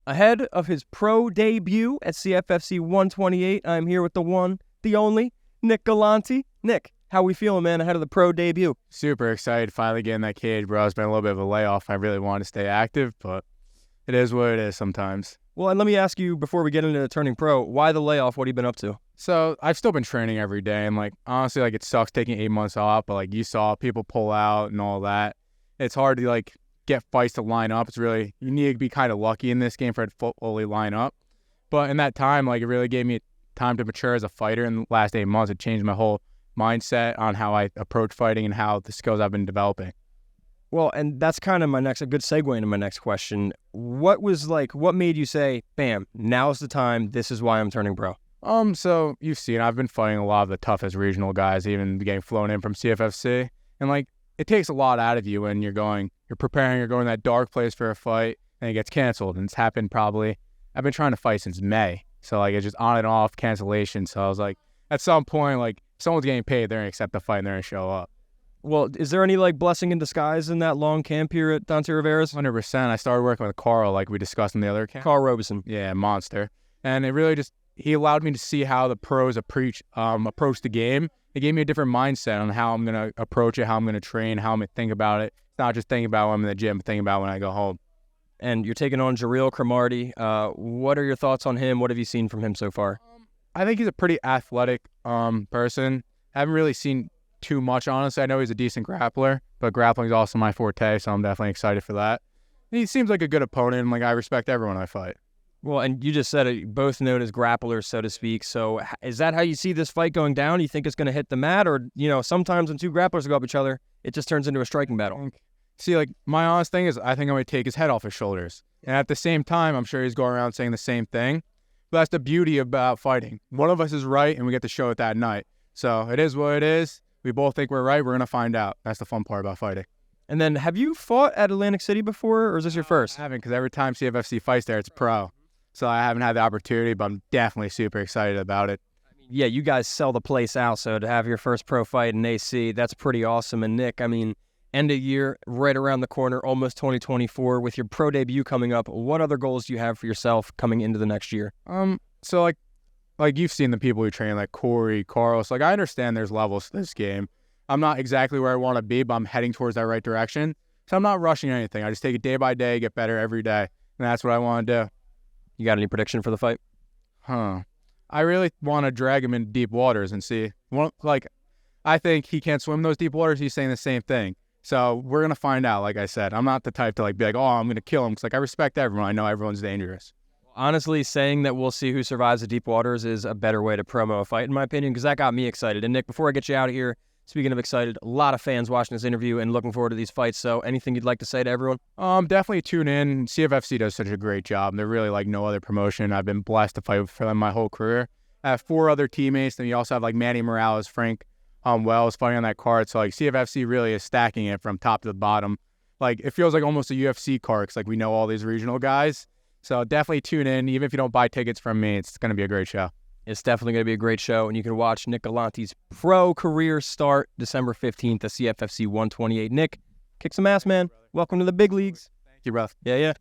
Ahead of his pro debut at CFFC 128, I'm here with the one, the only, Nick Galanti. Nick, how we feeling, man, ahead of the pro debut? Super excited finally getting that cage, bro. It's been a little bit of a layoff. I really wanted to stay active, but it is what it is sometimes. Well, and let me ask you, before we get into turning pro, why the layoff? What have you been up to? So I've still been training every day, and honestly, it sucks taking 8 months off, but you saw people pull out and all that. It's hard to get fights to line up. It's really, you need to be kind of lucky in this game for it to fully line up. But in that time, it really gave me time to mature as a fighter. In the last 8 months, it changed my whole mindset on how I approach fighting and how the skills I've been developing. Well, and that's kind of a good segue into my next question. What made you say, bam, now's the time, this is why I'm turning pro? So you've seen, I've been fighting a lot of the toughest regional guys, even getting flown in from CFFC. And it takes a lot out of you when you're preparing, you're going to that dark place for a fight, and it gets canceled. And it's happened I've been trying to fight since May. So it's just on and off cancellation. So I was at some point, if someone's getting paid, they're going to accept the fight and they're going to show up. Well, is there any blessing in disguise in that long camp here at Dante Rivera's? 100%. I started working with Karl, we discussed in the other camp. Karl Roberson. Yeah, monster. And it really he allowed me to see how the pros approach the game. It gave me a different mindset on how I'm going to approach it, how I'm going to train, how I'm going to think about it. It's not just thinking about when I'm in the gym, but thinking about when I go home. And you're taking on Jareel Cromartie. What are your thoughts on him? What have you seen from him so far? I think he's a pretty athletic person. I haven't really seen too much, honestly. I know he's a decent grappler, but grappling is also my forte, so I'm definitely excited for that. He seems like a good opponent, and I respect everyone I fight. Well, and you just said it, both known as grapplers, so to speak. So is that how you see this fight going down? You think it's going to hit the mat? Or, sometimes when two grapplers go up each other, it just turns into a striking battle? See, my honest thing is I think I'm going to take his head off his shoulders. And at the same time, I'm sure he's going around saying the same thing. But that's the beauty about fighting. One of us is right, and we get to show it that night. So it is what it is. We both think we're right. We're going to find out. That's the fun part about fighting. And then, have you fought at Atlantic City before, or is this your first? I haven't, because every time CFFC fights there, it's pro. So I haven't had the opportunity, but I'm definitely super excited about it. Yeah, you guys sell the place out, so to have your first pro fight in AC, that's pretty awesome. And Nick, end of year, right around the corner, almost 2024, with your pro debut coming up, what other goals do you have for yourself coming into the next year? So you've seen the people who train, Corey, Karl. So I understand there's levels to this game. I'm not exactly where I want to be, but I'm heading towards that right direction. So I'm not rushing anything. I just take it day by day, get better every day. And that's what I want to do. You got any prediction for the fight? I really want to drag him into deep waters and see. I think he can't swim those deep waters. He's saying the same thing. So we're going to find out, like I said. I'm not the type to be oh, I'm going to kill him. Because I respect everyone. I know everyone's dangerous. Honestly, saying that we'll see who survives the deep waters is a better way to promo a fight, in my opinion, because that got me excited. And Nick, before I get you out of here, speaking of excited, a lot of fans watching this interview and looking forward to these fights. So anything you'd like to say to everyone? Definitely tune in. CFFC does such a great job. They're really no other promotion. I've been blessed to fight for them my whole career. I have 4 other teammates. Then you also have Manny Morales, Frank Wells fighting on that card. So CFFC really is stacking it from top to the bottom. It feels like almost a UFC card because we know all these regional guys. So definitely tune in. Even if you don't buy tickets from me, it's going to be a great show. It's definitely going to be a great show, and you can watch Nick Galanti's pro career start December 15th at CFFC 128. Nick, kick some ass, man. Welcome to the big leagues. Thank you, bro. Yeah.